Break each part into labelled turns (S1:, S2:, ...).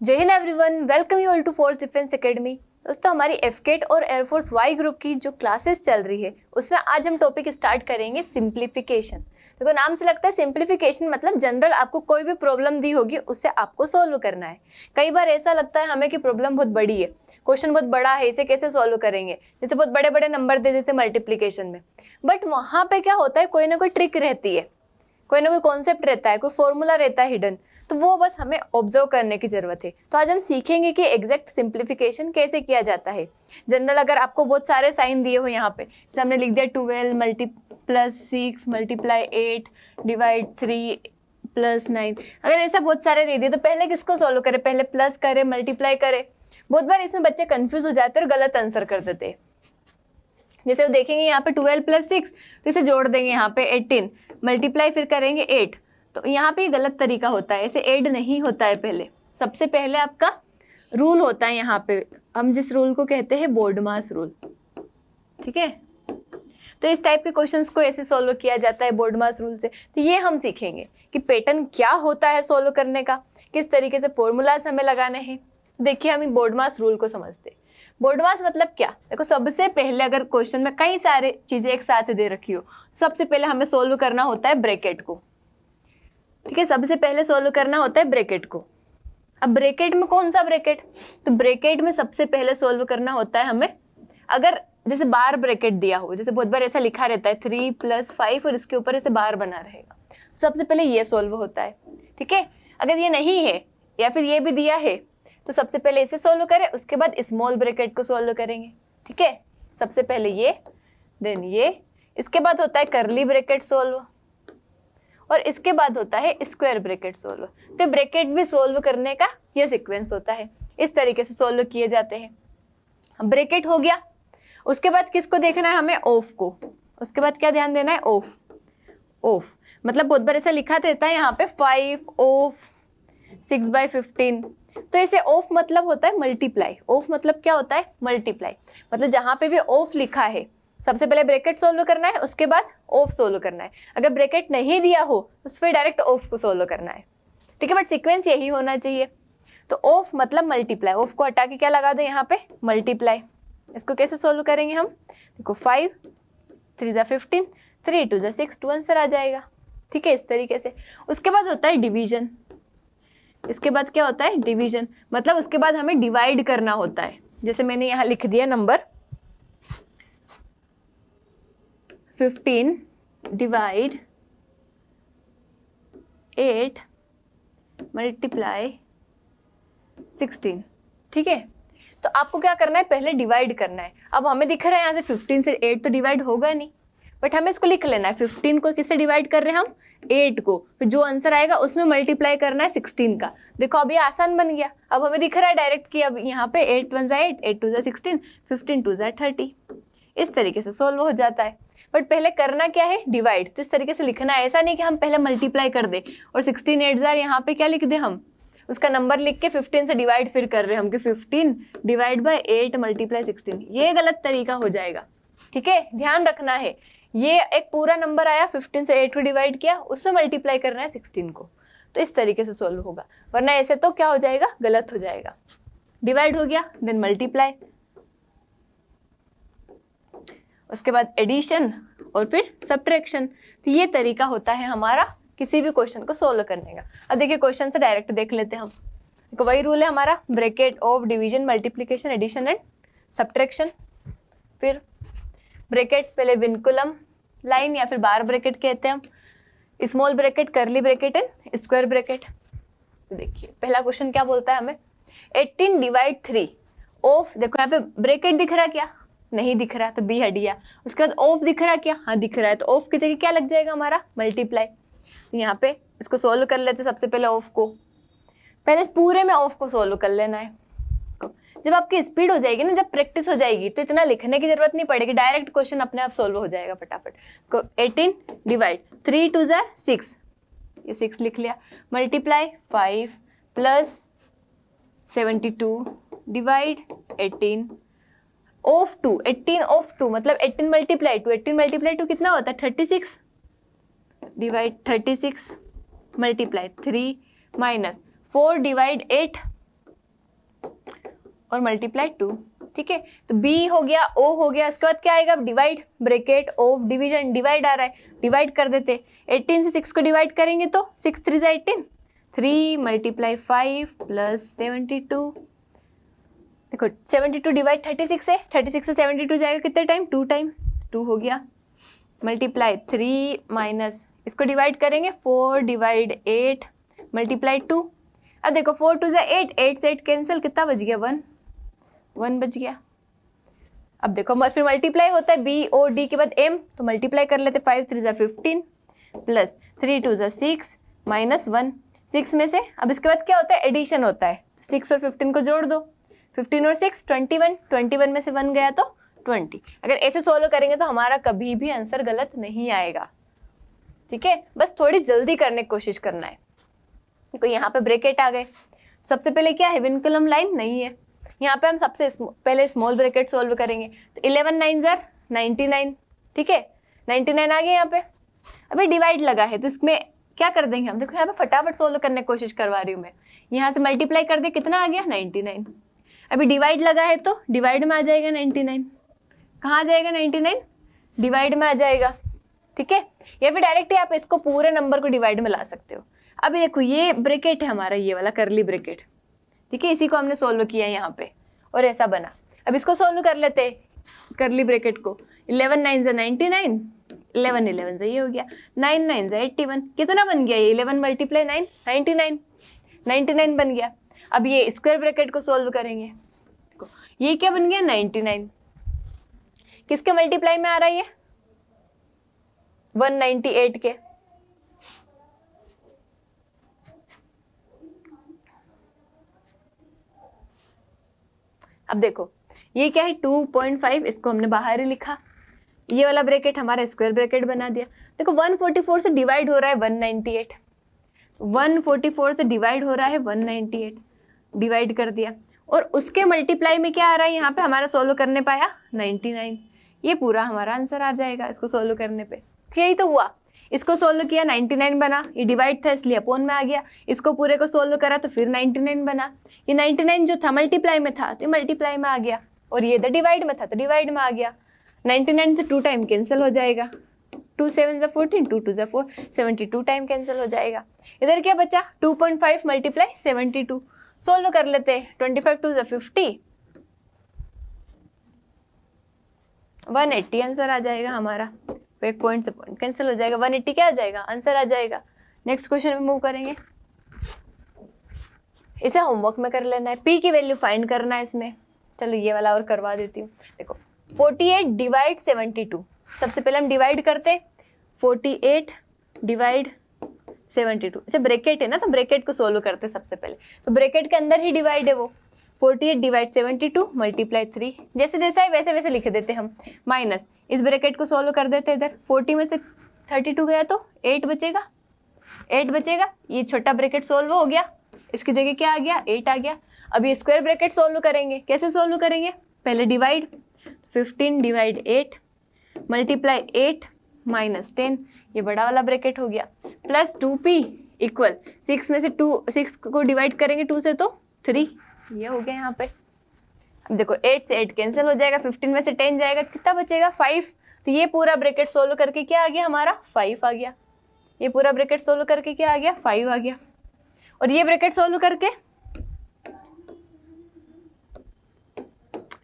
S1: जय Hind everyone, welcome you all to Force Defence Academy. दोस्तों, हमारी एफकेट और एयरफोर्स वाई ग्रुप की जो क्लासेस चल रही है उसमें आज हम टॉपिक स्टार्ट करेंगे सिंप्लीफिकेशन। देखो, नाम से लगता है सिंप्लीफिकेशन मतलब जनरल आपको कोई भी प्रॉब्लम दी होगी उससे आपको सॉल्व करना है। कई बार ऐसा लगता है हमें कि प्रॉब्लम बहुत बड़ी है, क्वेश्चन बहुत बड़ा है, इसे कैसे सॉल्व करेंगे, जैसे बहुत बड़े बड़े नंबर दे देते मल्टीप्लीकेशन में। बट वहाँ पे क्या होता है, कोई ना कोई ट्रिक रहती है, कोई ना कोई कॉन्सेप्ट रहता है, कोई फॉर्मूला रहता है हिडन, तो वो बस हमें ऑब्जर्व करने की जरूरत है। तो आज हम सीखेंगे कि एग्जैक्ट सिंप्लीफिकेशन कैसे किया जाता है। जनरल अगर आपको बहुत सारे साइन दिए हो यहाँ पे, जैसे हमने लिख दिया 12 multi plus 6 multiply 8 divide 3 plus 9, अगर ऐसा बहुत सारे दे दिए तो पहले किसको सॉल्व करें, पहले प्लस करें मल्टीप्लाई करें। बहुत बार इसमें बच्चे कंफ्यूज हो जाते हैं और गलत आंसर कर देते हैं। जैसे वो देखेंगे यहाँ पे 12 प्लस 6 तो इसे जोड़ देंगे यहाँ पे 18 मल्टीप्लाई फिर करेंगे 8, तो यहाँ पे गलत तरीका होता है, ऐसे ऐड नहीं होता है। पहले सबसे पहले आपका रूल होता है, यहाँ पे हम जिस रूल को कहते हैं बोर्डमास रूल, ठीक है। तो इस टाइप के क्वेश्चंस को ऐसे सॉल्व किया जाता है बोर्डमास रूल से। तो ये हम सीखेंगे कि पैटर्न क्या होता है सॉल्व करने का, किस तरीके से फॉर्मूलाज हमें लगाने हैं। देखिए, हम बोर्डमास रूल को समझते हैं। बोर्डमास मतलब क्या, देखो सबसे पहले अगर क्वेश्चन में कई सारे चीजें एक साथ दे रखी हो, सबसे पहले हमें सोल्व करना होता है ब्रैकेट को, ठीक है। सबसे पहले सोल्व करना होता है ब्रैकेट को। अब ब्रैकेट में कौन सा ब्रैकेट, तो ब्रैकेट में सबसे पहले सोल्व करना होता है हमें, अगर जैसे बार ब्रैकेट दिया हो, जैसे बहुत बार ऐसा लिखा रहता है 3 + 5 और इसके ऊपर ऐसे बार बना रहेगा, सबसे पहले ये सोल्व होता है, ठीक है। अगर ये नहीं है या फिर ये भी दिया है तो सबसे पहले इसे सोल्व करें, उसके बाद स्मॉल ब्रैकेट को सोल्व करेंगे, ठीक है। सबसे पहले ये, देन ये, इसके बाद होता है करली ब्रैकेट सोल्व और इसके बाद होता है स्क्वायर ब्रैकेट सोल्व। तो ब्रैकेट भी सोल्व करने का ये सीक्वेंस होता है, इस तरीके से सोल्व किए जाते हैं। ब्रैकेट हो गया, उसके बाद किसको देखना है हमें, ऑफ को। उसके बाद क्या ध्यान देना है, ऑफ। ऑफ मतलब बहुत बार ऐसा लिखा रहता है यहाँ पे 5 ऑफ 6/15, तो इसे ऑफ मतलब होता है मल्टीप्लाई। ऑफ मतलब क्या होता है, मल्टीप्लाई। मतलब जहां पे भी ऑफ लिखा है सबसे पहले ब्रैकेट सोल्व करना है, उसके बाद ऑफ सोल्व करना है। अगर ब्रैकेट नहीं दिया हो तो फिर डायरेक्ट ऑफ को सोल्व करना है, ठीक है। बट सीक्वेंस यही होना चाहिए। तो ऑफ मतलब मल्टीप्लाई, ऑफ को हटा के क्या लगा दो यहाँ पे, मल्टीप्लाई। इसको कैसे सोल्व करेंगे हम, देखो 5 × 3 = 15 3 × 2 = 6, 2 आंसर आ जाएगा, ठीक है, इस तरीके से। उसके बाद होता है डिवीजन। इसके बाद क्या होता है, डिवीजन मतलब उसके बाद हमें डिवाइड करना होता है। जैसे मैंने यहाँ लिख दिया नंबर 15 डिवाइड 8 मल्टीप्लाई 16, ठीक है। तो आपको क्या करना है, पहले डिवाइड करना है। अब हमें दिख रहा है यहाँ से 15 से 8 तो डिवाइड होगा नहीं, बट हमें इसको लिख लेना है। 15 को किससे डिवाइड कर रहे हैं हम, 8 को, फिर जो आंसर आएगा उसमें मल्टीप्लाई करना है 16 का। देखो अब ये आसान बन गया, अब हमें दिख रहा है डायरेक्ट कि अब यहाँ पे 8 × 1 = 8 8 × 2 = 16 15 × 2 = 30, इस तरीके से सोल्व हो जाता है। बट पहले करना क्या है, डिवाइड। तो इस तरीके से लिखना है, ऐसा नहीं कि हम पहले मल्टीप्लाई कर दे और 16 8 जार यहाँ पे क्या लिख दे, हम उसका नंबर लिख के 15 से डिवाइड फिर कर रहे हैं हम कि 15 / 8 × 16, ये गलत तरीका हो जाएगा, ठीक है। ध्यान रखना है, ये एक पूरा नंबर आया, 15 से 8 को डिवाइड किया, उससे मल्टीप्लाई करना है 16 को, तो इस तरीके से सोल्व होगा। वरना ऐसे तो क्या हो जाएगा, गलत हो जाएगा। डिवाइड हो गया, देन मल्टीप्लाई, उसके बाद एडिशन और फिर सब्ट्रैक्शन। तो ये तरीका होता है हमारा किसी भी क्वेश्चन को सोल्व करने का। अब देखिए क्वेश्चन से डायरेक्ट देख लेते हैं हम। देखो वही रूल है हमारा, bracket of division multiplication addition and subtraction. फिर ब्रैकेट पहले विनकुलम लाइन या फिर बार ब्रैकेट कहते हैं हम, small bracket curly bracket and square bracket. तो देखिए पहला क्वेश्चन क्या बोलता है हमें, 18 डिवाइड 3 ऑफ, देखो यहाँ पे ब्रैकेट दिख रहा क्या, नहीं दिख रहा तो बी हट गया। उसके बाद ऑफ दिख रहा क्या, हाँ दिख रहा है, तो ऑफ की जगह क्या लग जाएगा हमारा, मल्टीप्लाई। तो यहाँ पे इसको सोल्व कर लेते, सबसे पहले ऑफ को, पहले पूरे में ऑफ को सोल्व कर लेना है। जब आपकी स्पीड हो जाएगी ना, जब प्रैक्टिस हो जाएगी तो इतना लिखने की जरूरत नहीं पड़ेगी, डायरेक्ट क्वेश्चन अपने आप सोल्व हो जाएगा फटाफट। 18 डिवाइड 3 × 2 = 6, ये 6 लिख लिया, मल्टीप्लाई 5 + 72 डिवाइड 18 ऑफ 2, 18 ऑफ 2 मतलब 18 मल्टीप्लाई 2, 18 मल्टीप्लाई 2 कितना होता है, 36 डिवाइड 36 मल्टीप्लाई 3 - 4 डिवाइड 8 और मल्टीप्लाई 2, ठीक है। तो B हो गया, O हो गया, उसके बाद क्या आएगा, divide, bracket of division, divide आ रहा है, डिवाइड कर देते। 18 से 6 को डिवाइड करेंगे तो 6 3 जा 18, 3 मल्टीप्लाई 5 प्लस 72, देखो 72 डिवाइड 36 है, 36 से 72 जाएगा कितने टाइम, 2 टाइम, 2 हो गया, मल्टीप्लाई 3 माइनस इसको डिवाइड करेंगे 4 डिवाइड 8 मल्टीप्लाई 2। अब देखो 4 2 जा 8, 8 से 8 कैंसिल, कितना बच गया, 1, 1 बच गया। अब देखो फिर मल्टीप्लाई होता है B और D के बाद M, तो मल्टीप्लाई कर लेते, 5 3 जा 15 प्लस 3 2 जा 6 माइनस 1, 6 में से अब इसके बाद क्या होता है, एडिशन होता है, तो 6 और 15 को जोड़ दो, 15 और 6 21, 21 में से 1 गया तो 20। अगर ऐसे सोल्व करेंगे तो हमारा कभी भी आंसर गलत नहीं आएगा, ठीक है। बस थोड़ी जल्दी करने की कोशिश करना है। तो यहाँ पे ब्रैकेट आ गए, सबसे पहले क्या है, विनकुलम लाइन नहीं है, यहाँ पे हम सबसे पहले स्मॉल ब्रैकेट सोल्व करेंगे, तो 11 9 जार 99, ठीक है, 99 आ गया यहाँ पे। अभी डिवाइड लगा है तो इसमें क्या कर देंगे हम, देखो यहाँ पे फटाफट सोल्व करने की कोशिश करवा रही हूँ मैं, यहाँ से मल्टीप्लाई कर दे, कितना आ गया, 99। अभी डिवाइड लगा है तो डिवाइड में आ जाएगा 99, कहाँ आ जाएगा 99, डिवाइड में आ जाएगा, ठीक है। या फिर डायरेक्ट आप इसको पूरे नंबर को डिवाइड में ला सकते हो। अभी देखो ये ब्रैकेट है हमारा, ये वाला करली ब्रैकेट, ठीक है, इसी को हमने सोल्व किया यहाँ पे और ऐसा बना। अब इसको सोल्व कर लेते हैं करली ब्रैकेट को, 11 9 जा 99, 11 11 से ये हो गया, 9 9 जा 81, कितना बन गया ये, 11 मल्टीप्लाई 9 99, 99 बन गया। अब ये स्क्वायर ब्रैकेट को सोल्व करेंगे, ये क्या बन गया, 99, किसके मल्टीप्लाई में आ रहा है ये, 198 के। अब देखो ये क्या है, 2.5, इसको हमने बाहर ही लिखा, ये वाला ब्रैकेट हमारा स्क्वायर ब्रैकेट बना दिया। देखो 144 से डिवाइड हो रहा है 198, 144 से डिवाइड हो रहा है 198, डिवाइड कर दिया, और उसके मल्टीप्लाई में क्या आ रहा है यहाँ पे, हमारा सोल्व करने पाया 99, ये पूरा हमारा आंसर आ जाएगा इसको सोल्व करने पे। यही तो हुआ, इसको सोल्व किया 99 बना, ये डिवाइड था इसलिए अपोन में आ गया, इसको पूरे को सोल्व करा तो फिर 99 बना, ये 99 जो था मल्टीप्लाई में था तो ये मल्टीप्लाई में आ गया, और ये तो डिवाइड में था तो डिवाइड में आ गया। 99 से 2 टाइम कैंसिल हो जाएगा, 2 7 जा 14, 2 2 जा 4, 72 टाइम कैंसिल हो जाएगा। इधर क्या बचा, 2.5 मल्टीप्लाई 72, सोल्व कर लेते, 25 2 जा 50, 180 आंसर आ जाएगा हमारा, एक पॉइंट से पॉइंट कैंसिल हो जाएगा, 180 क्या आ जाएगा, आंसर आ जाएगा। नेक्स्ट क्वेश्चन में मूव करेंगे, इसे होमवर्क में कर लेना है, p की वैल्यू फाइंड करना है इसमें। चलो ये वाला और करवा देती हूँ। देखो 48 डिवाइड 72, सबसे पहले हम डिवाइड करते, 48 डिवाइड 72, अच्छा ब्रैकेट है ना तो ब्रैकेट को सोल्व करते सबसे पहले, तो ब्रैकेट के अंदर ही डिवाइड है वो, 48 डिवाइड 72 मल्टीप्लाई 3, जैसे जैसा है वैसे वैसे लिख देते हम, माइनस इस ब्रैकेट को सोल्व कर देते इधर, 40 में से 32 गया तो 8 बचेगा, 8 बचेगा, ये छोटा ब्रैकेट सोल्व हो गया, इसकी जगह क्या आ गया, 8 आ गया। अब ये स्क्वायर ब्रैकेट सोल्व करेंगे, कैसे सोल्व करेंगे, पहले डिवाइड, 15 डिवाइड 8 मल्टीप्लाई 8 माइनस 10, ये बड़ा वाला ब्रैकेट हो गया, प्लस 2p इक्वल 6 में से 6 को डिवाइड करेंगे 2 से तो 3, ये हो गया यहाँ पे। अब देखो 8 से 8 कैंसिल हो जाएगा, 15 में से 10 जाएगा, कितना बचेगा 5, तो ये पूरा ब्रैकेट सोल्व करके क्या आ गया हमारा 5 आ गया, ये पूरा ब्रैकेट सोल्व करके क्या आ गया 5 आ गया, और ये ब्रैकेट सोल्व करके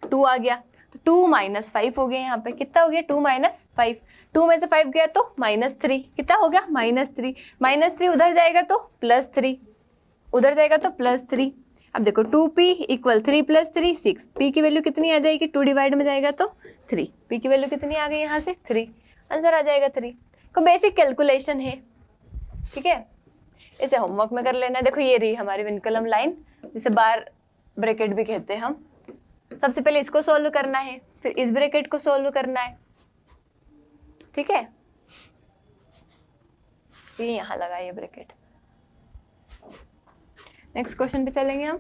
S1: 2 आ गया, तो 2 माइनस 5 हो गया यहाँ पे, कितना हो गया 2 माइनस 5, 2 में से 5 गया तो -3, कितना हो गया -3, -3 उधर जाएगा तो +3, उधर जाएगा तो +3। अब देखो 2p इक्वल 3 + 3 6, p की वैल्यू कितनी आ जाएगी, 2 डिवाइड में जाएगा तो 3, p की वैल्यू कितनी आ गई यहाँ से 3, आंसर आ जाएगा 3। को बेसिक कैलकुलेशन है, ठीक है, इसे होमवर्क में कर लेना। देखो ये रही हमारी विनकलम लाइन, जिसे बार ब्रैकेट भी कहते हैं हम। सबसे पहले इसको सोल्व करना है, फिर इस ब्रैकेट को सोल्व करना है, ठीक है, ये यहाँ लगा ये ब्रैकेट। नेक्स्ट क्वेश्चन पे चलेंगे हम।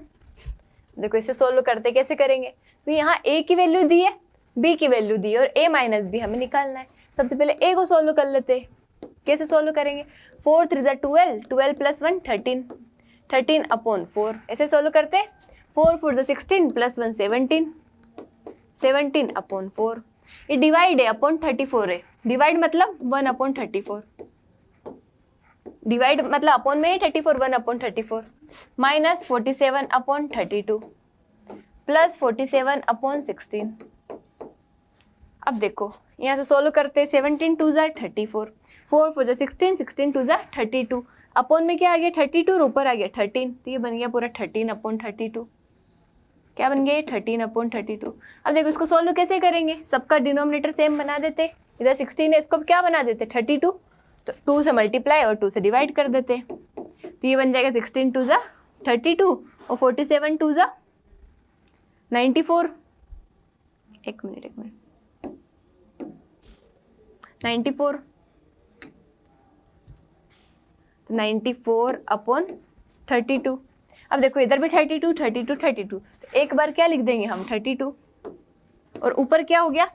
S1: देखो इसे सोल्व करते कैसे करेंगे, तो यहाँ a की वैल्यू दी है, b की वैल्यू दी है, और a माइनस b हमें निकालना है। सबसे पहले a को सोल्व कर लेते हैं, कैसे सोल्व करेंगे, 4 3 12, 12 + 1 13, 13 अपॉन 4, ऐसे सोल्व करते हैं। 4 4 जा 16 प्लस 1 17, 17/4। ये डिवाइड है अपॉन 34 है, डिवाइड मतलब 1/34, डिवाइड मतलब अपॉन में 34, 1/34 माइनस 47/32 प्लस 47/16। अब देखो यहाँ से सोल्व करते, 17 2 जा 34, 4 4 जा 16, 16 2 जा 32, अपॉन में क्या आ गया 32 और ऊपर आ गया 13, तो ये बन गया पूरा 13/32। क्या बन गया ये 13/32। अब देखो इसको सोल्व कैसे करेंगे, सबका डिनोमिनेटर सेम बना देते, इधर 16 है इसको क्या बना देते 32, तो 2 से मल्टीप्लाई और 2 से डिवाइड कर देते, तो ये बन जाएगा 16 2 जा 32 और 47 2 जा 94। एक मिनट 94, तो 94/32। अब देखो इधर भी 32 32 32, तो एक बार क्या लिख देंगे हम 32, और ऊपर क्या हो गया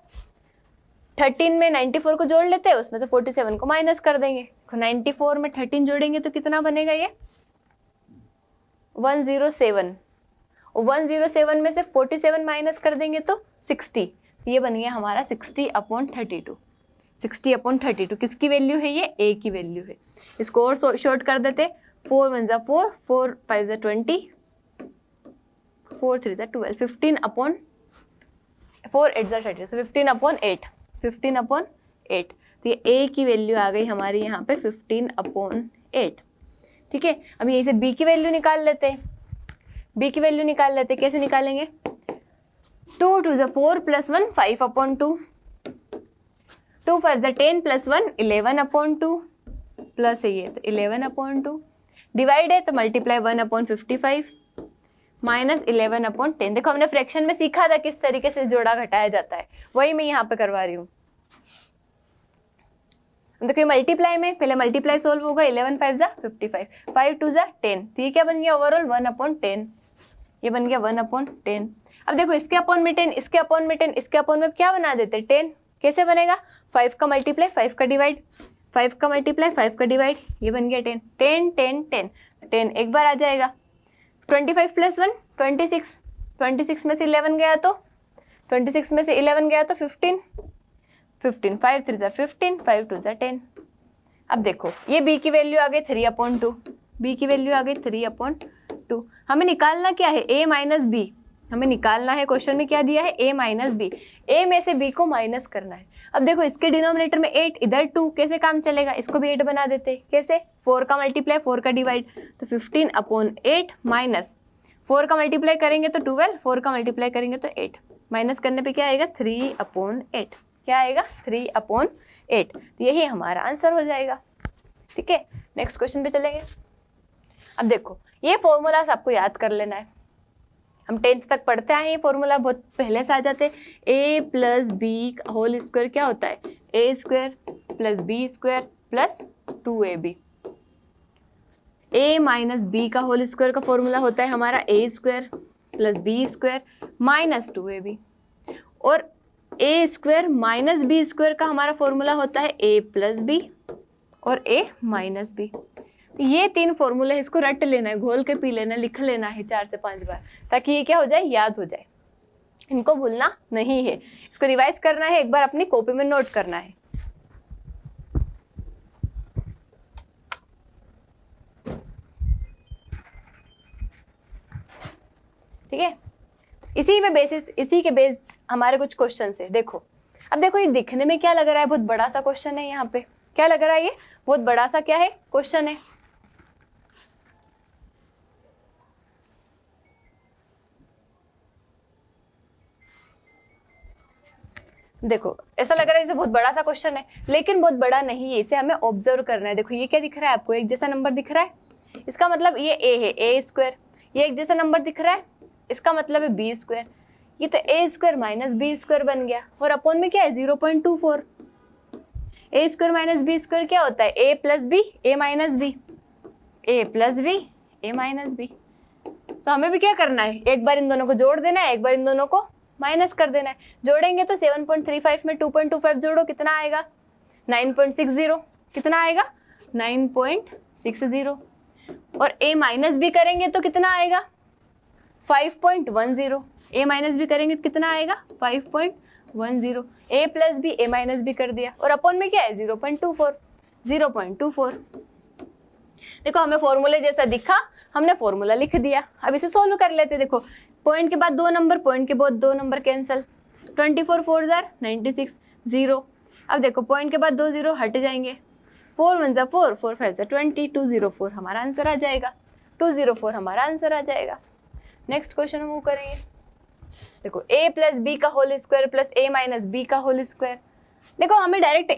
S1: 13 में 94 को जोड़ लेते हैं, उसमें से 47 को माइनस कर देंगे, तो 94 में 13 जोड़ेंगे तो कितना बनेगा ये 107, और 107 में से 47 माइनस कर देंगे तो 60, ये बन गया हमारा 60/32। 60/32 किसकी वैल्यू है, ये a की वैल्यू है। इसको और शॉर्ट कर देते, 4 1 जा 4, 4 5 जा 20, 4 3 जा 12, 15/4 8 जा 30, so 15/8, 15/8, तो ये a की वैल्यू आ गई हमारी यहाँ पे 15/8। ठीक है, अब यहीं से b की वैल्यू निकाल लेते हैं, b की वैल्यू निकाल लेते हैं, कैसे निकालेंगे 2 2 जा 4 प्लस 1 5/2, 2 5 जा 10 प्लस 1 11/2 प्लस है ये तो 11/2, डिवाइड है तो मल्टीप्लाई 1/55 माइनस 11/10। देखो हमने फ्रैक्शन में सीखा था किस तरीके से जोड़ा घटाया जाता है, वही मैं यहाँ पे करवा रही हूँ। देखो मल्टीप्लाई में पहले मल्टीप्लाई सोल्व होगा, 11 5 जा 55, 5 2 जा 10, तो ये क्या बन गया ओवरऑल 1/10, ये बन गया 1/10। अब देखो इसके अपॉन में 10, इसके अपॉन में 10, इसके अपॉन में क्या बना देते 10, कैसे बनेगा 5 का मल्टीप्लाई 5 का डिवाइड, 5 का मल्टीप्लाई 5 का डिवाइड, ये बन गया 10 10 10 10 10 एक बार आ जाएगा, 25 प्लस 1 26, 26 में से 11 गया तो 26 में से 11 गया तो 15, 15 5 3 जा 15, 5 2 जा 10। अब देखो ये b की वैल्यू आ गई 3/2, b की वैल्यू आ गई 3/2। हमें निकालना क्या है a माइनस b, हमें निकालना है, क्वेश्चन में क्या दिया है a माइनस बी, a में से b को माइनस करना है। अब देखो इसके डिनोमिनेटर में 8 इधर 2, कैसे काम चलेगा, इसको भी 8 बना देते, कैसे 4 का मल्टीप्लाई 4 का डिवाइड, तो 15/8 माइनस 4 का मल्टीप्लाई करेंगे तो 12, 4 का मल्टीप्लाई करेंगे तो 8, माइनस करने पे क्या आएगा 3/8, क्या आएगा 3/8, तो यही हमारा आंसर हो जाएगा। ठीक है, नेक्स्ट क्वेश्चन पे चलेंगे। अब देखो ये फॉर्मूलाज आपको याद कर लेना है, हम 10th तक पढ़ते आए, ये फॉर्मूला बहुत पहले से आ जाते हैं। a plus B whole square क्या होता है a square plus B square plus 2ab, a minus B का होल स्क्वायर का फॉर्मूला होता है हमारा a square plus B square minus 2ab, और a square minus B square का हमारा फॉर्मूला होता है a प्लस बी और a माइनस बी। तो ये 3 फॉर्मूला है, इसको रट लेना है, घोल के पी लेना, लिख लेना है 4 से 5 बार, ताकि ये क्या हो जाए याद हो जाए, इनको भूलना नहीं है, इसको रिवाइज करना है, एक बार अपनी कॉपी में नोट करना है। ठीक है, इसी के बेस्ड हमारे कुछ क्वेश्चन है। देखो अब देखो ये दिखने में क्या लग रहा है, बहुत बड़ा सा क्वेश्चन है, यहाँ पे क्या लग रहा है, ये बहुत बड़ा सा क्या है क्वेश्चन है। देखो ऐसा लग रहा है जैसे बहुत बड़ा सा क्वेश्चन है, लेकिन बहुत बड़ा नहीं है, इसे हमें ऑब्जर्व करना है। देखो ये क्या दिख रहा है आपको, एक जैसा नंबर दिख रहा है, इसका मतलब ये a है a स्क्वायर, ये एक जैसा नंबर दिख रहा है, इसका मतलब है b स्क्वायर, ये तो a square minus B square बन गया, और अपॉन में क्या है 0.24, a square minus B square क्या होता है a plus B a minus B, a plus B a minus B. तो हमें भी क्या करना है, एक बार इन दोनों को जोड़ देना है, एक बार इन दोनों को माइनस कर देना है। जोड़ेंगे तो 7.35 में 2.25 जोड़ो, कितना आएगा 9.60, कितना आएगा 9.60, और a माइनस बी करेंगे तो कितना आएगा 5.10, a माइनस भी करेंगे तो कितना आएगा 5.10, a plus B a minus भी कर दिया, और अपॉन में क्या है 0.24। देखो हमें फॉर्मूले जैसा दिखा, हमने फॉर्मूला लिख दिया। अब इसे सोल्व कर लेते। देखो पॉइंट के बाद 2 नंबर, पॉइंट के बाद 2 नंबर कैंसिल, 24 4 जार 96 0। अब देखो पॉइंट के बाद 2 0 हट जाएंगे, 4 1 4 4 5 20, 204 हमारा आंसर आ जाएगा, 204 हमारा आंसर आ जाएगा। नेक्स्ट क्वेश्चन मूव करेंगे। देखो a प्लस बी का whole square plus a minus B का होल स्क्वायर। देखो हमें डायरेक्ट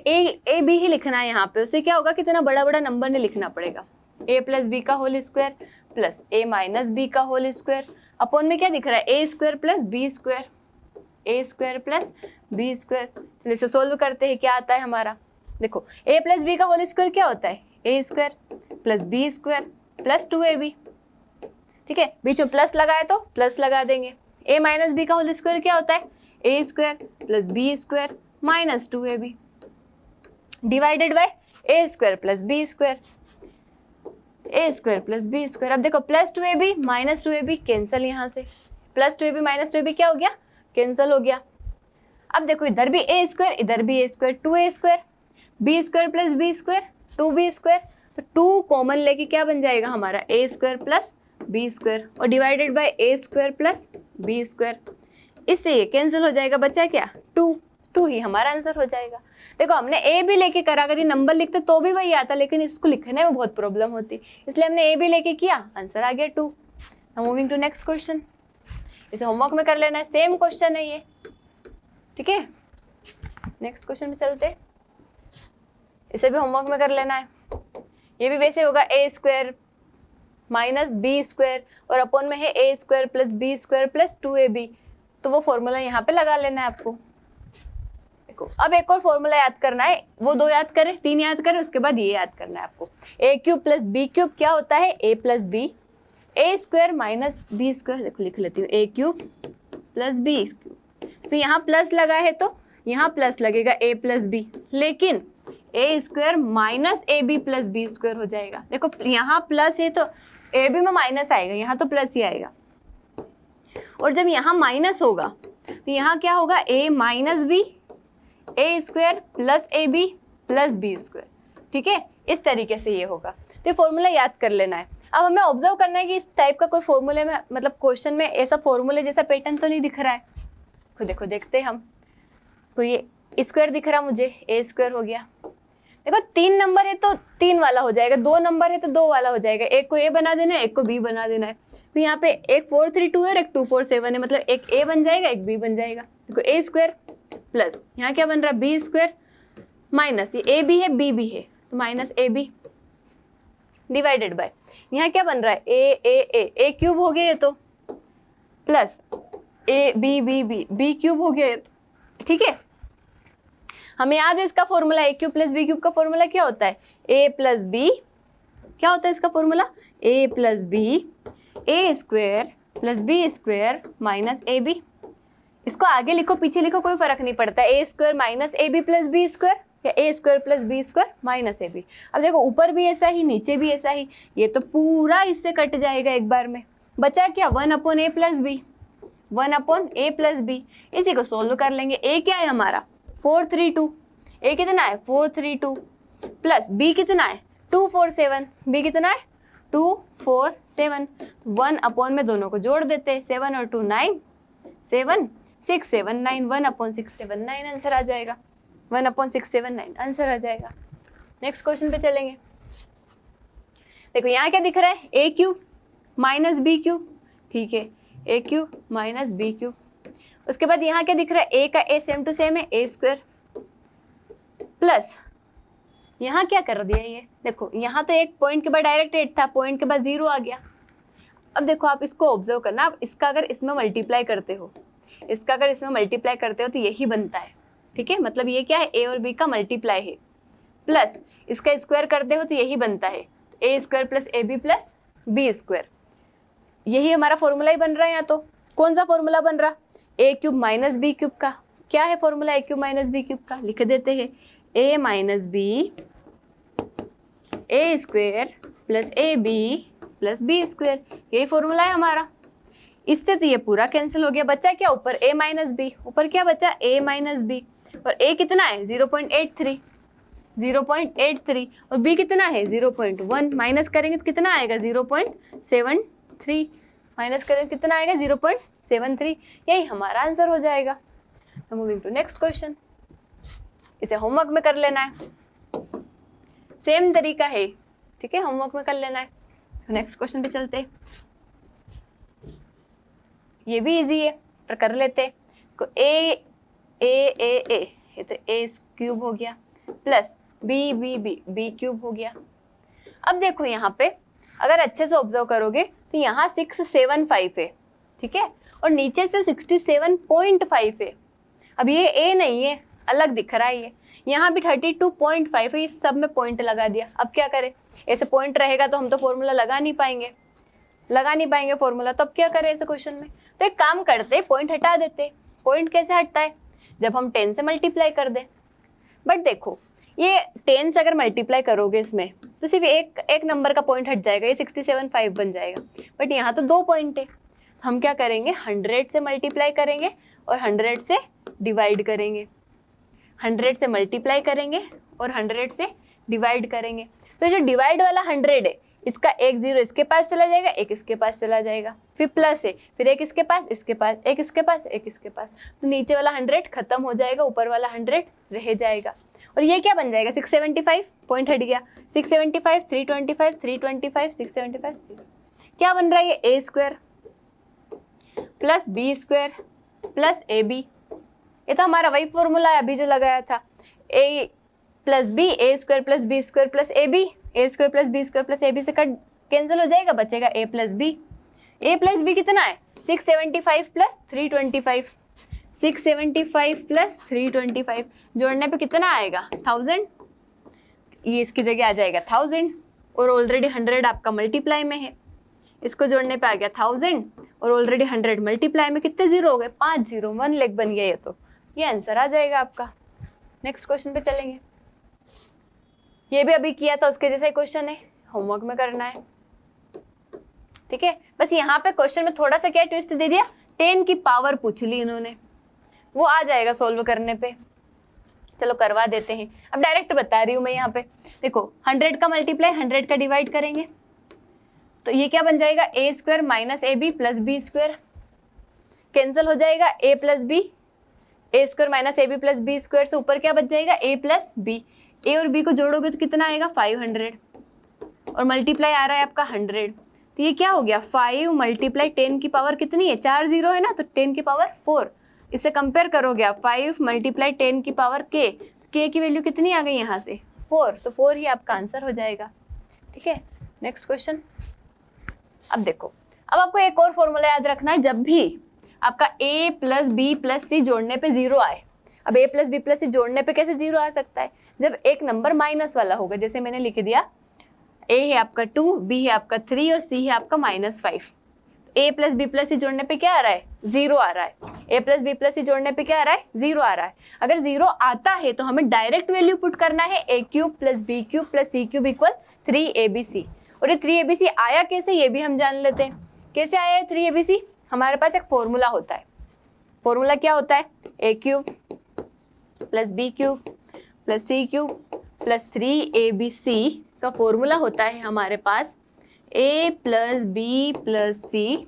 S1: a b ही लिखना है यहाँ पे, उससे क्या होगा कि इतना बड़ा बड़ा नंबर नहीं लिखना पड़ेगा। a प्लस बी का whole square plus a minus B का होल स्क्वायर, अपॉन में क्या दिख रहा है a square plus B square, a square plus B square. चलिए इसे सोल्व करते हैं, क्या आता है हमारा। देखो a प्लस बी का होल स्क्वायर क्या होता है, a square plus B square plus 2ab। ठीक है, बीच में प्लस लगाए तो प्लस लगा देंगे। a माइनस बी का होल स्क्वायर क्या होता है, a square plus B square minus 2ab divided by a square plus B square, a square plus B square. अब देखो plus 2ab minus 2ab cancel, यहाँ से प्लस 2ab माइनस 2ab क्या हो गया, कैंसिल हो गया। अब देखो इधर भी a स्क्वायर, इधर भी a square, 2a square, b square plus b square 2b square, तो 2 कॉमन लेके क्या बन जाएगा हमारा a square plus B square, और divided by a square plus B square. इससे ये कैंसिल हो जाएगा, बचा क्या 2 ही हमारा आंसर हो जाएगा। देखो हमने a भी लेके करा, अगर ये नंबर लिखते तो भी वही आता, लेकिन इसको लिखने में बहुत प्रॉब्लम होती, इसलिए हमने a भी लेके किया, आंसर आ गया 2। Now moving to next question. इसे होमवर्क में कर लेना है, सेम क्वेश्चन है ये। ठीक है, नेक्स्ट क्वेश्चन में चलते, इसे भी होमवर्क में कर लेना है। ये भी वैसे होगा a square minus B square और अपॉन में है a square plus B square plus 2ab, तो वो फॉर्मूला यहाँ पे लगा लेना है आपको। देखो अब एक और फॉर्मूला याद करना है, वो 2 याद करें, 3 याद करें, उसके बाद ये याद करना है आपको। a cube plus B cube क्या होता है, a plus B, a square minus B square. देखो लिख लेती हूँ, a cube plus B cube, तो यहाँ प्लस लगा है तो यहाँ प्लस लगेगा a प्लस बी, लेकिन a square minus A B plus B square हो जाएगा। देखो यहाँ प्लस है तो ए बी में माइनस आएगा, यहाँ तो प्लस ही आएगा, और जब यहाँ माइनस होगा तो यहाँ क्या होगा, a minus B, A square plus A B plus B square. ठीक है, इस तरीके से ये होगा, तो ये फॉर्मूला याद कर लेना है। अब हमें ऑब्जर्व करना है कि इस टाइप का कोई फॉर्मूले में, मतलब क्वेश्चन में ऐसा फॉर्मूले जैसा पैटर्न तो नहीं दिख रहा है। तो देखो देखते हैं हम, तो ये स्क्वायर दिख रहा मुझे, a स्क्वायर हो गया। देखो 3 नंबर है तो 3 वाला हो जाएगा, 2 नंबर है तो 2 वाला हो जाएगा, एक को a बना देना है, एक को b बना देना है। तो यहाँ पे एक 4 3 2 है और एक 2 4 7 है, मतलब एक a बन जाएगा, एक b बन जाएगा। देखो a स्क्वायर प्लस यहाँ क्या बन रहा है, b स्क्वायर माइनस ये a b है b भी है तो minus a b divided by यहाँ क्या बन रहा है, a क्यूब हो गया ये तो, प्लस a b क्यूब हो गया ये तो। ठीक है, हमें याद है इसका formula, a cube plus B cube का फॉर्मूला क्या होता है, a प्लस बी, क्या होता है इसका formula, a plus B, a square plus B square minus A B. इसको आगे लिखो पीछे लिखो कोई फर्क नहीं पड़ता, a square minus A B plus B square या a square plus B square minus A B. अब देखो ऊपर भी ऐसा ही नीचे भी ऐसा ही, ये तो पूरा इससे कट जाएगा एक बार में, बचा क्या 1 upon a plus B, 1 upon a plus B. इसी को सोल्व कर लेंगे। a क्या है हमारा 432, a कितना है 432 प्लस b कितना है 247, b कितना है 247, 1 अपॉन में दोनों को जोड़ देते हैं, 7 और 2 9, 7 6 7 9, 1 अपॉन 6 7 9 आंसर आ जाएगा, 1 अपॉन 6 7 9 आंसर आ जाएगा। नेक्स्ट क्वेश्चन पे चलेंगे। देखो यहाँ क्या दिख रहा है, a cube minus B cube. ठीक है, a cube minus B cube. उसके बाद यहाँ क्या दिख रहा है, a का a सेम टू सेम है, a स्क्वायर प्लस यहाँ क्या कर दिया ये, देखो यहाँ तो एक पॉइंट के बाद डायरेक्ट 8 था, पॉइंट के बाद 0 आ गया। अब देखो आप इसको ऑब्जर्व करना, आप इसका अगर इसमें मल्टीप्लाई करते हो, इसका अगर इसमें मल्टीप्लाई करते हो तो यही बनता है। ठीक है, मतलब ये क्या है, a और b का मल्टीप्लाई है, प्लस इसका स्क्वायर करते हो तो यही बनता है, a square plus A B plus B square. यही हमारा फॉर्मूला ही बन रहा है। यहाँ तो कौन सा फॉर्मूला बन रहा, a cube minus B cube का। क्या है formula a cube minus B cube का, लिख देते हैं, a minus B a square plus A B plus B square, यही फॉर्मूला है हमारा। इससे तो ये पूरा कैंसिल हो गया, बचा क्या ऊपर a माइनस बी, ऊपर क्या बचा a माइनस बी, और a कितना है 0.83 और b कितना है 0.1, माइनस करेंगे तो कितना आएगा 0.73, माइनस करेंगे कितना आएगा 0.73, यही हमारा आंसर हो जाएगा। मूविंग टू नेक्स्ट क्वेश्चन, इसे होमवर्क में कर लेना है, सेम तरीका है, ठीक है, होमवर्क में कर लेना है। नेक्स्ट क्वेश्चन पे चलते, ये भी इजी है पर कर लेते। ए ये तो ए क्यूब हो गया प्लस बी क्यूब हो गया। अब देखो यहाँ पे अगर अच्छे से ऑब्जर्व करोगे तो यहाँ 675 है, ठीक है, और नीचे से 67.5 है। अब ये ए नहीं है, अलग दिख रहा है ये, यहाँ भी 32.5 है, ये सब में पॉइंट लगा दिया। अब क्या करें, ऐसे पॉइंट रहेगा तो हम तो फॉर्मूला लगा नहीं पाएंगे फॉर्मूला, तो अब क्या करें ऐसे क्वेश्चन में, तो एक काम करते, पॉइंट हटा देते। पॉइंट कैसे हटता है, जब हम 10 से मल्टीप्लाई कर दें। बट देखो ये 10 से अगर मल्टीप्लाई करोगे इसमें तो सिर्फ एक नंबर का पॉइंट हट जाएगा, ये 67.5 बन जाएगा। बट यहाँ तो 2 पॉइंट है, तो हम क्या करेंगे 100 से मल्टीप्लाई करेंगे और 100 से डिवाइड करेंगे, 100 से मल्टीप्लाई करेंगे और 100 से डिवाइड करेंगे। तो जो डिवाइड वाला 100 है, इसका एक 0 इसके पास चला जाएगा, एक इसके पास चला जाएगा, फिर प्लस है, फिर एक इसके पास, इसके पास, एक इसके पास, एक इसके पास, तो नीचे वाला 100 खत्म हो जाएगा, ऊपर वाला 100 रह जाएगा। और ये क्या बन जाएगा 675, पॉइंट हट गया, 675, 325, 325, 675, क्या बन रहा है ये a square plus B square plus A B. ये तो हमारा वही फॉर्मूला है अभी जो लगाया था, a plus B, A square plus B square plus A B, A square plus B square plus A B से कट कैंसिल हो जाएगा, बचेगा ए प्लस बी कितना है 675 प्लस 325, 675 प्लस 325 जोड़ने पे कितना आएगा 1000, ये इसकी जगह आ जाएगा 1000, और ऑलरेडी 100 आपका मल्टीप्लाई में है, इसको जोड़ने पे आ गया 1000 और ऑलरेडी 100 मल्टीप्लाई में कितने जीरो हो गए 5 0, 1 लाख बन गया, ये तो ये आंसर आ जाएगा आपका। नेक्स्ट क्वेश्चन पे चलेंगे, ये भी अभी किया था उसके जैसा क्वेश्चन है, होमवर्क में करना है, ठीक है। बस यहाँ पे क्वेश्चन में थोड़ा सा क्या ट्विस्ट दे दिया, 10 की पावर पूछ ली इन्होंने, वो आ जाएगा सोल्व करने पे, चलो करवा देते हैं। अब डायरेक्ट बता रही हूँ मैं, यहाँ पे देखो 100 का मल्टीप्लाई 100 का डिवाइड करेंगे तो ये क्या बन जाएगा a square minus A B plus B square, cancel हो जाएगा a plus B, A square minus A B plus B square से ऊपर क्या बच जाएगा ए प्लस बी, ए और बी को जोड़ोगे तो कितना आएगा 500 और मल्टीप्लाई आ रहा है आपका 100, तो ये क्या हो गया 5 मल्टीप्लाई 10 की पावर कितनी है 4 0 है ना, तो 10 की पावर 4, इससे कंपेयर करोगे आप 5 मल्टीप्लाई 10 की पावर के, तो के की वैल्यू कितनी आ गई यहाँ से 4, तो 4 ही आपका आंसर हो जाएगा, ठीक है। नेक्स्ट क्वेश्चन, अब देखो, अब आपको एक और फॉर्मूला याद रखना है, जब भी आपका a प्लस बी प्लस सी जोड़ने पे 0 आए। अब a प्लस बी प्लस सी जोड़ने पे कैसे 0 आ सकता है, जब एक नंबर माइनस वाला होगा, जैसे मैंने लिख दिया a है आपका 2, b है आपका 3 और c है आपका -5। a प्लस बी प्लस सी जोड़ने पे क्या आ रहा है 0 आ रहा है, a प्लस बी प्लस सी जोड़ने पे क्या आ रहा है 0 आ रहा है। अगर 0 आता है तो हमें डायरेक्ट वैल्यू पुट करना है a cube plus B cube plus C cube equal 3abc। और ये 3abc आया कैसे ये भी हम जान लेते हैं, कैसे आया है 3abc, हमारे पास एक फॉर्मूला होता है, फॉर्मूला क्या होता है a cube plus B cube plus C cube plus 3abc का फॉर्मूला होता है हमारे पास a plus b plus c,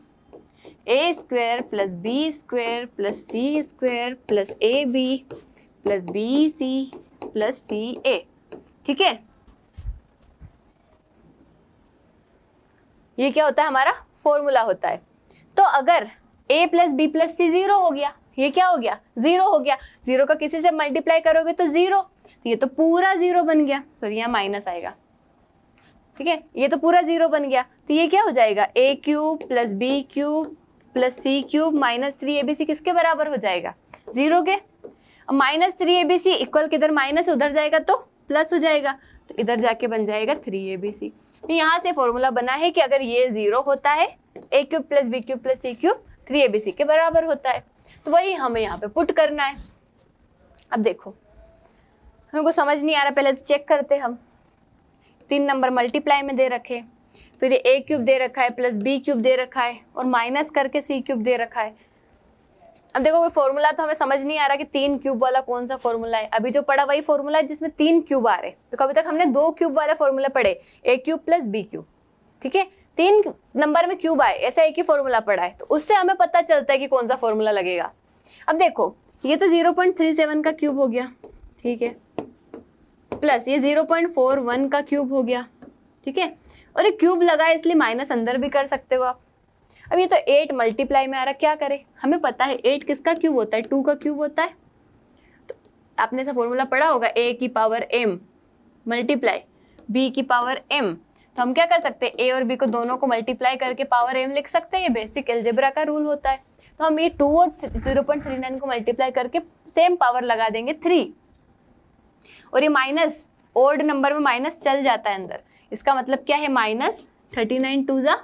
S1: a square plus B square plus c square plus A B plus b c plus c a, ठीक है। ये क्या होता है हमारा फॉर्मूला होता है। तो अगर a प्लस बी प्लस सी 0 हो गया, ये क्या हो गया 0 हो गया, 0 का किसी से मल्टीप्लाई करोगे तो 0, तो ये तो पूरा 0 बन गया, सॉरी यहाँ माइनस आएगा, ठीक है, ये तो पूरा 0 बन गया, तो ये क्या हो जाएगा a cube plus B cube plus C cube minus 3abc किसके बराबर हो जाएगा 0 के। अब माइनस 3abc इक्वल किधर माइनस उधर जाएगा तो प्लस हो जाएगा, तो इधर जाके बन जाएगा 3abc। तो यहाँ से फॉर्मूला बना है कि अगर ये 0 होता है a cube plus B cube plus C cube 3abc के बराबर होता है, तो वही हमें यहाँ पे पुट करना है। अब देखो हमको समझ नहीं आ रहा, पहले तो चेक करते हम, 3 नंबर मल्टीप्लाई में दे रखे, फिर ये ए क्यूब दे रखा है प्लस बी क्यूब दे रखा है और माइनस करके सी क्यूब दे रखा है। अब देखो कोई फॉर्मूला तो हमें समझ नहीं आ रहा कि 3 क्यूब वाला कौन सा फॉर्मूला है। अभी जो पढ़ा वही फॉर्मूला है जिसमें 3 क्यूब आ रहे। तो कभी तक हमने 2 क्यूब वाले फॉर्मूला पढ़े, ए क्यूब प्लस बी क्यूब, ठीक है। 3 नंबर में क्यूब आए, ऐसा एक ही फॉर्मूला पढ़ा है, तो उससे हमें पता चलता है कि कौन सा फॉर्मूला लगेगा। अब देखो ये तो 0.37 का क्यूब हो गया, ठीक है, प्लस ये 0.41 का क्यूब हो गया, ठीक है। और ये क्यूब लगा है इसलिए माइनस अंदर भी कर सकते हो आप। अब ये तो 8 मल्टीप्लाई में आ रहा, क्या करें, हमें पता है 8 किसका क्यूब होता है, 2 का क्यूब होता है। तो आपने ऐसा फॉर्मूला पढ़ा होगा, a की पावर m मल्टीप्लाई b की पावर m। तो हम क्या कर सकते हैं, a और b को दोनों को मल्टीप्लाई करके पावर m लिख सकते हैं। ये बेसिक अलजेब्रा का रूल होता है। तो हम ये 2 और 0.39 को मल्टीप्लाई करके सेम पावर लगा देंगे 3। और ये माइनस, ओड नंबर में माइनस चल जाता है अंदर, इसका मतलब क्या है, माइनस 39 2 जा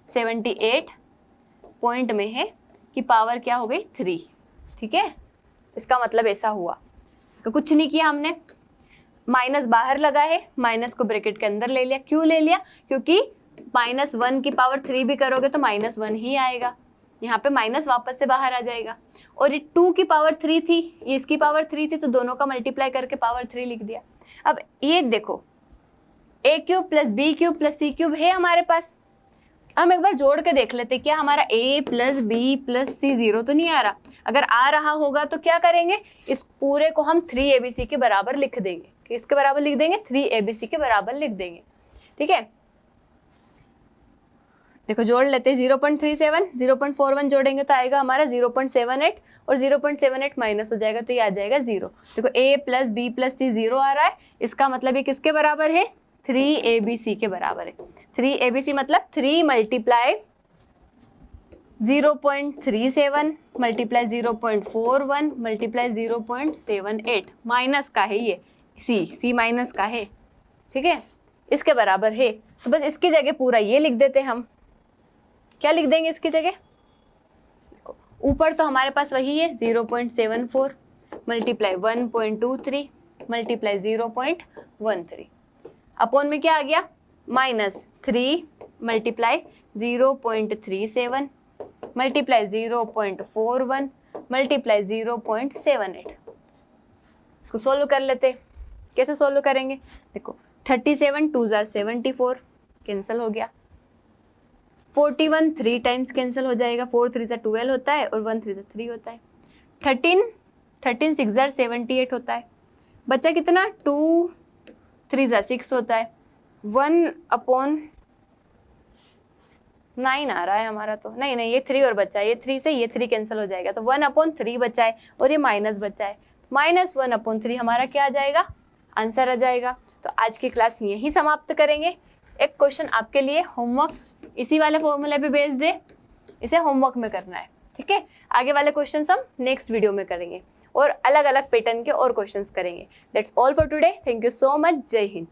S1: 78 पॉइंट में है कि पावर क्या हो गई 3, ठीक है। इसका मतलब ऐसा हुआ। तो कुछ नहीं किया हमने, माइनस बाहर लगा है, माइनस को ब्रैकेट के अंदर ले लिया। क्यों ले लिया, क्योंकि -1 की पावर 3 भी करोगे तो -1 ही आएगा, यहाँ पे माइनस वापस से बाहर आ जाएगा। और ये 2 की पावर 3 थी, ये इसकी पावर 3 थी, तो दोनों का मल्टीप्लाई करके पावर 3 लिख दिया। अब ये देखो a cube plus B cube plus C cube है हमारे पास। हम एक बार जोड़ के देख लेते क्या हमारा a प्लस बी प्लस सी 0 तो नहीं आ रहा। अगर आ रहा होगा तो क्या करेंगे, इस पूरे को हम 3abc के बराबर लिख देंगे। किसके बराबर लिख देंगे, 3abc के बराबर लिख देंगे, ठीक है। देखो जोड़ लेते हैं, 0.37 0.41 जोड़ेंगे तो आएगा हमारा 0.78 और 0.78 माइनस हो जाएगा तो ये आ जाएगा 0। देखो a प्लस बी प्लस सी 0 आ रहा है, इसका मतलब ये किसके बराबर है, 3abc के बराबर है। 3abc मतलब 3 मल्टीप्लाई 0.37 मल्टीप्लाई 0.41 मल्टीप्लाई 0.78 माइनस का है ये c माइनस का है, ठीक है, इसके बराबर है। तो बस इसकी जगह पूरा ये लिख देते हम। क्या लिख देंगे इसकी जगह, ऊपर तो हमारे पास वही है 0.74 मल्टीप्लाई 1.23 मल्टीप्लाई 0.13 अपॉन में क्या आ गया, -3 मल्टीप्लाई 0.37 मल्टीप्लाई 0.41 मल्टीप्लाई 0.78। इसको सोल्व कर लेते। कैसे सोल्व करेंगे, देखो 37 2 जार 74 कैंसिल हो गया, 41 3 टाइम्स कैंसिल हो जाएगा, 4 3 जार 12 होता है और 1 3 जार 3 होता है। 13 6 जार 78 होता है, बचा कितना, 2 3 जार 6 होता है, 1/9 आ रहा है हमारा। तो नहीं ये 3 और बचा है, ये 3 से ये 3 कैंसिल हो जाएगा, तो 1/3 बचा है और ये माइनस बचा है, -1/3 हमारा क्या आ जाएगा, आंसर आ जाएगा। तो आज की क्लास यहीं समाप्त करेंगे। एक क्वेश्चन आपके लिए होमवर्क, इसी वाले फॉर्मूले पे बेस्ड है, इसे होमवर्क में करना है, ठीक है। आगे वाले क्वेश्चंस हम नेक्स्ट वीडियो में करेंगे और अलग अलग पैटर्न के और क्वेश्चंस करेंगे। That's all for today, thank you so much, जय हिंद।